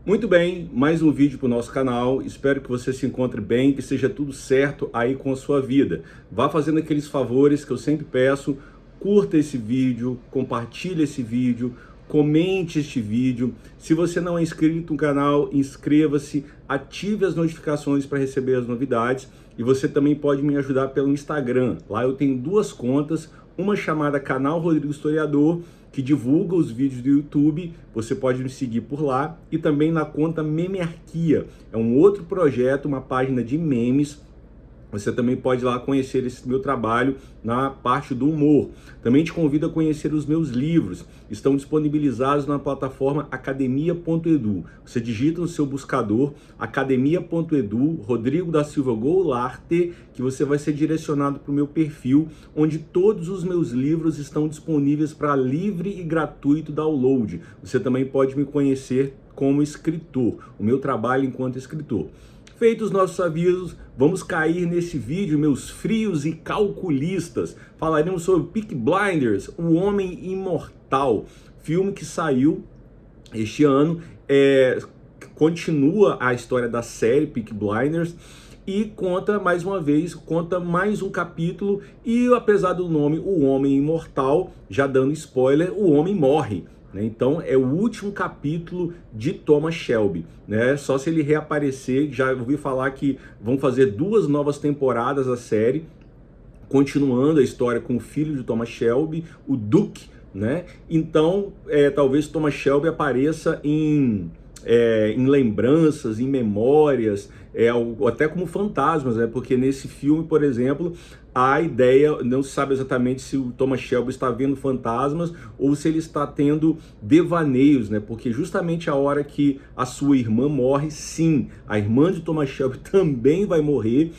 Muito bem, mais um vídeo para o nosso canal. Espero que você se encontre bem, que seja tudo certo aí com a sua vida. Vá fazendo aqueles favores que eu sempre peço. Curta esse vídeo, compartilhe esse vídeo, comente este vídeo. Se você não é inscrito no canal, inscreva-se, ative as notificações para receber as novidades. E você também pode me ajudar pelo Instagram. Lá eu tenho duas contas, uma chamada Canal Rodrigo Historiador, que divulga os vídeos do YouTube, você pode me seguir por lá, e também na conta Memearquia, é um outro projeto, uma página de memes. Você também pode ir lá conhecer esse meu trabalho na parte do humor. Também te convido a conhecer os meus livros. Estão disponibilizados na plataforma academia.edu. Você digita no seu buscador academia.edu, Rodrigo da Silva Goulart, que você vai ser direcionado para o meu perfil, onde todos os meus livros estão disponíveis para livre e gratuito download. Você também pode me conhecer como escritor, o meu trabalho enquanto escritor. Feitos os nossos avisos, vamos cair nesse vídeo, meus frios e calculistas. Falaremos sobre Peaky Blinders, O Homem Imortal, filme que saiu este ano, continua a história da série Peaky Blinders e conta mais uma vez, conta mais um capítulo e apesar do nome O Homem Imortal, já dando spoiler, o homem morre. Então é o último capítulo de Thomas Shelby, né? Só se ele reaparecer. Já ouvi falar que vão fazer 2 novas temporadas da série, continuando a história com o filho de Thomas Shelby, o Duke, né? Então talvez Thomas Shelby apareça em lembranças, em memórias, até como fantasmas, né? Porque nesse filme, por exemplo, a ideia, não se sabe exatamente se o Thomas Shelby está vendo fantasmas ou se ele está tendo devaneios, né? Porque justamente a hora que a sua irmã morre, sim, a irmã de Thomas Shelby também vai morrer.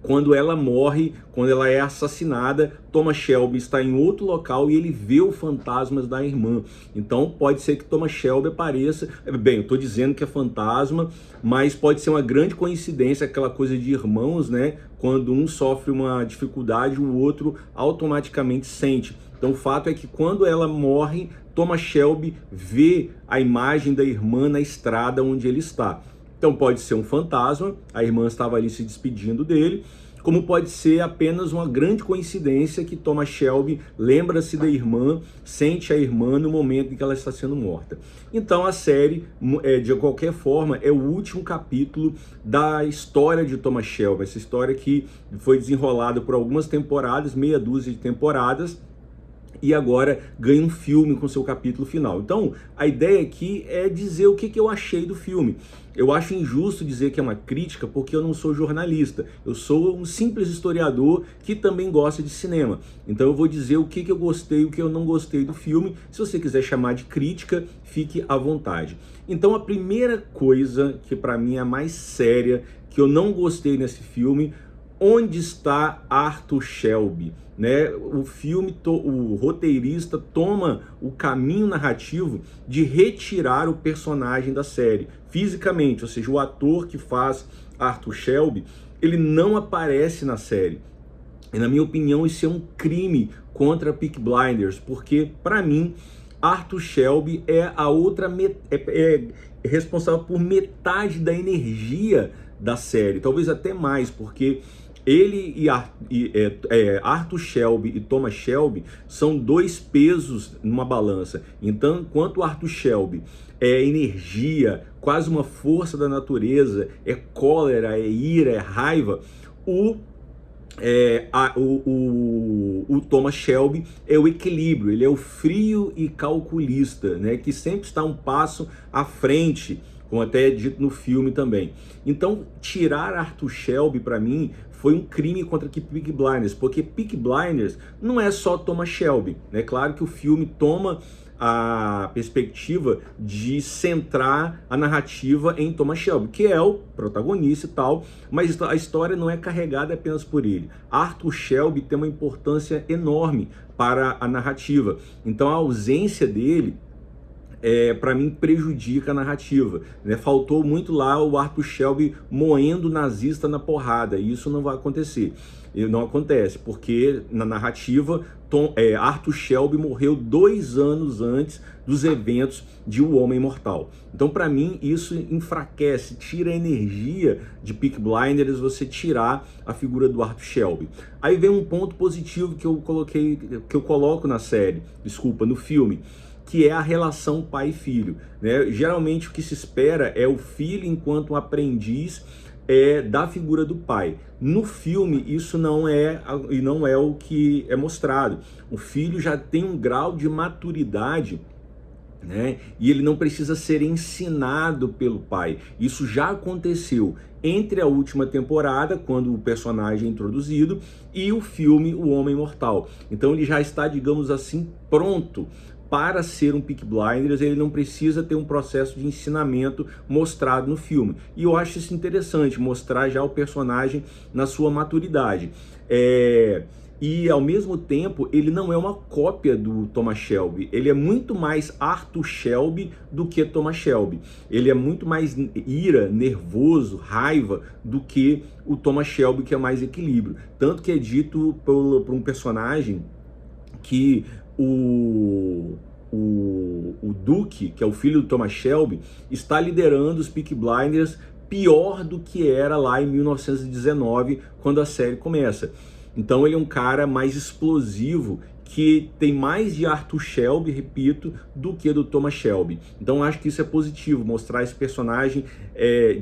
Quando ela morre, quando ela é assassinada, Thomas Shelby está em outro local e ele vê os fantasmas da irmã. Então pode ser que Thomas Shelby apareça. Bem, eu estou dizendo que é fantasma, mas pode ser uma grande coincidência, aquela coisa de irmãos, né? Quando um sofre uma dificuldade, o outro automaticamente sente. Então o fato é que quando ela morre, Thomas Shelby vê a imagem da irmã na estrada onde ele está. Então pode ser um fantasma, a irmã estava ali se despedindo dele, como pode ser apenas uma grande coincidência que Thomas Shelby lembra-se da irmã, sente a irmã no momento em que ela está sendo morta. Então a série, de qualquer forma, é o último capítulo da história de Thomas Shelby, essa história que foi desenrolada por algumas temporadas, meia dúzia de temporadas, e agora ganha um filme com seu capítulo final. Então, a ideia aqui é dizer o que eu achei do filme. Eu acho injusto dizer que é uma crítica porque eu não sou jornalista. Eu sou um simples historiador que também gosta de cinema. Então eu vou dizer o que eu gostei e o que eu não gostei do filme. Se você quiser chamar de crítica, fique à vontade. Então a primeira coisa que para mim é a mais séria, que eu não gostei nesse filme: onde está Arthur Shelby? Né? O filme, o roteirista toma o caminho narrativo de retirar o personagem da série fisicamente, ou seja, o ator que faz Arthur Shelby, ele não aparece na série. E na minha opinião isso é um crime contra Peaky Blinders, porque para mim Arthur Shelby é a outra responsável por metade da energia da série, talvez até mais, porque ele Arthur Shelby e Thomas Shelby são 2 pesos numa balança. Então, enquanto Arthur Shelby é energia, quase uma força da natureza, é cólera, é ira, é raiva, o Thomas Shelby é o equilíbrio, ele é o frio e calculista, né, que sempre está um passo à frente, como até é dito no filme também. Então, tirar Arthur Shelby, para mim, foi um crime contra Peaky Blinders, porque Peaky Blinders não é só Thomas Shelby, né? Claro que o filme toma a perspectiva de centrar a narrativa em Thomas Shelby, que é o protagonista e tal, mas a história não é carregada apenas por ele. Arthur Shelby tem uma importância enorme para a narrativa, então a ausência dele para mim prejudica a narrativa, né? Faltou muito lá o Arthur Shelby moendo o nazista na porrada, e isso não vai acontecer. Não acontece, porque na narrativa Arthur Shelby morreu 2 anos antes dos eventos de O Homem Imortal. Então, para mim, isso enfraquece, tira a energia de Peaky Blinders, você tirar a figura do Arthur Shelby. Aí vem um ponto positivo que eu coloco na série, no filme, que é a relação pai e filho, né? Geralmente o que se espera é o filho enquanto um aprendiz da figura do pai. No filme isso não é o que é mostrado. O filho já tem um grau de maturidade, né? E ele não precisa ser ensinado pelo pai. Isso já aconteceu entre a última temporada, quando o personagem é introduzido, e o filme O Homem Imortal. Então ele já está, digamos assim, pronto para ser um Peaky Blinders. Ele não precisa ter um processo de ensinamento mostrado no filme. E eu acho isso interessante, mostrar já o personagem na sua maturidade. E ao mesmo tempo, ele não é uma cópia do Thomas Shelby. Ele é muito mais Arthur Shelby do que Thomas Shelby. Ele é muito mais ira, nervoso, raiva do que o Thomas Shelby, que é mais equilíbrio. Tanto que é dito por um personagem que o Duke, que é o filho do Thomas Shelby, está liderando os Peaky Blinders pior do que era lá em 1919, quando a série começa. Então ele é um cara mais explosivo, que tem mais de Arthur Shelby, repito, do que do Thomas Shelby. Então acho que isso é positivo, mostrar esse personagem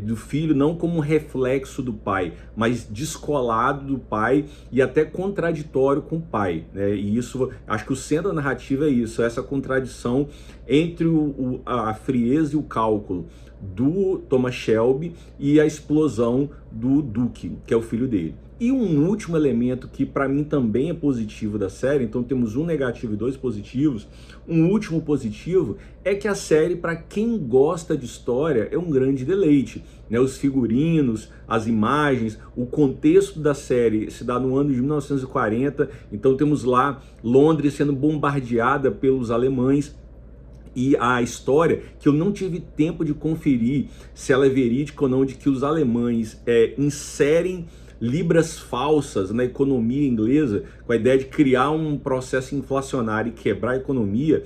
do filho não como um reflexo do pai, mas descolado do pai e até contraditório com o pai, né? E isso, acho que o centro da narrativa é isso, essa contradição entre a frieza e o cálculo do Thomas Shelby e a explosão do Duke, que é o filho dele. E um último elemento que para mim também é positivo da série, então temos um negativo e 2 positivos. Um último positivo é que a série, para quem gosta de história, é um grande deleite, né? Os figurinos, as imagens, o contexto da série se dá no ano de 1940, então temos lá Londres sendo bombardeada pelos alemães. E a história, que eu não tive tempo de conferir se ela é verídica ou não, de que os alemães inserem libras falsas na economia inglesa, com a ideia de criar um processo inflacionário e quebrar a economia,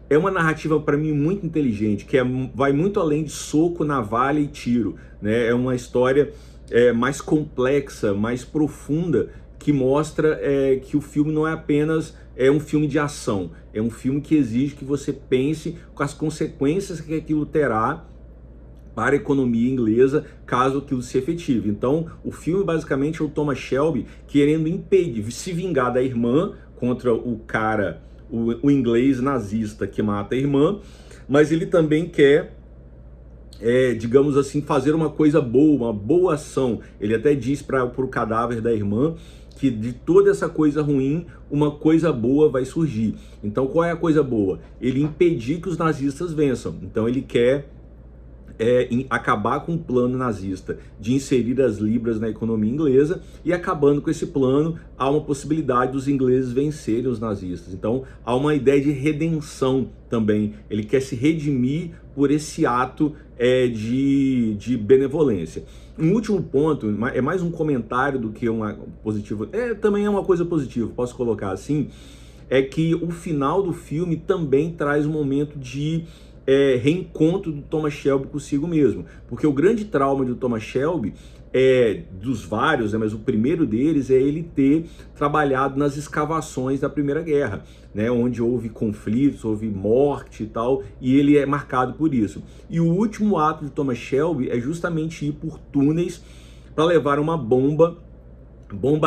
é uma narrativa para mim muito inteligente, que vai muito além de soco, navalha e tiro, né? É uma história mais complexa, mais profunda, que mostra que o filme não é apenas um filme de ação, é um filme que exige que você pense com as consequências que aquilo terá para a economia inglesa, caso aquilo se efetive. Então, o filme basicamente é o Thomas Shelby querendo impedir, se vingar da irmã contra o cara, o inglês nazista que mata a irmã, mas ele também quer, digamos assim, fazer uma coisa boa, uma boa ação. Ele até diz para o cadáver da irmã que de toda essa coisa ruim, uma coisa boa vai surgir. Então, qual é a coisa boa? Ele impedir que os nazistas vençam. Então, ele quer acabar com o plano nazista de inserir as libras na economia inglesa, e acabando com esse plano, há uma possibilidade dos ingleses vencerem os nazistas. Então há uma ideia de redenção também, ele quer se redimir por esse ato de benevolência. Um último ponto, é mais um comentário do que uma positiva, também é uma coisa positiva, posso colocar assim, é que o final do filme também traz um momento de reencontro do Thomas Shelby consigo mesmo, porque o grande trauma do Thomas Shelby dos vários, né, mas o primeiro deles é ele ter trabalhado nas escavações da Primeira Guerra, né, onde houve conflitos, houve morte e tal, e ele é marcado por isso. E o último ato de Thomas Shelby é justamente ir por túneis para levar uma bomba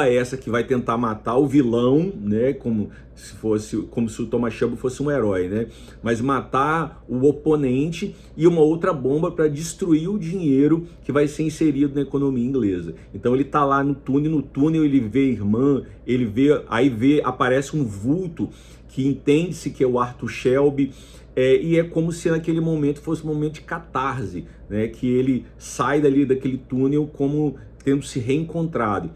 essa que vai tentar matar o vilão, né, como se o Thomas Shelby fosse um herói, né, mas matar o oponente, e uma outra bomba para destruir o dinheiro que vai ser inserido na economia inglesa. Então ele tá lá no túnel ele vê a irmã, aparece um vulto que entende-se que é o Arthur Shelby, e é como se naquele momento fosse um momento de catarse, né, que ele sai daquele túnel como tendo se reencontrado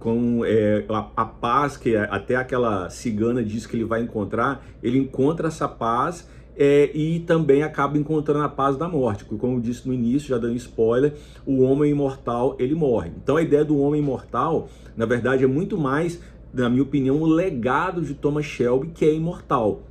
com a paz que até aquela cigana diz que ele vai encontrar. Ele encontra essa paz e também acaba encontrando a paz da morte, porque como eu disse no início, já dando spoiler, o homem imortal, ele morre. Então a ideia do homem imortal, na verdade, é muito mais, na minha opinião, o legado de Thomas Shelby, que é imortal.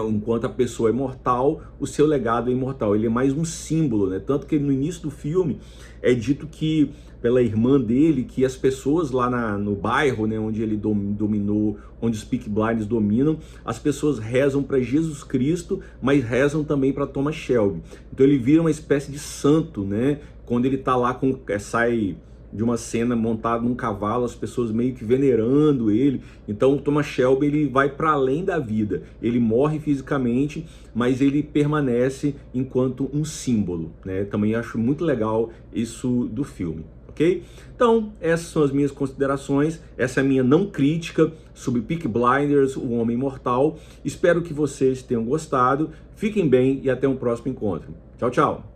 Enquanto a pessoa é mortal, o seu legado é imortal. Ele é mais um símbolo, né? Tanto que no início do filme é dito que, pela irmã dele, que as pessoas lá no bairro, né, onde ele dominou, onde os Peaky Blinders dominam, as pessoas rezam para Jesus Cristo, mas rezam também para Thomas Shelby. Então ele vira uma espécie de santo, né? Quando ele tá lá sai de uma cena montado num cavalo, as pessoas meio que venerando ele. Então o Thomas Shelby, ele vai para além da vida. Ele morre fisicamente, mas ele permanece enquanto um símbolo, né? Também acho muito legal isso do filme, ok? Então, essas são as minhas considerações. Essa é a minha não crítica sobre Peaky Blinders, o Homem Imortal. Espero que vocês tenham gostado. Fiquem bem e até um próximo encontro. Tchau, tchau!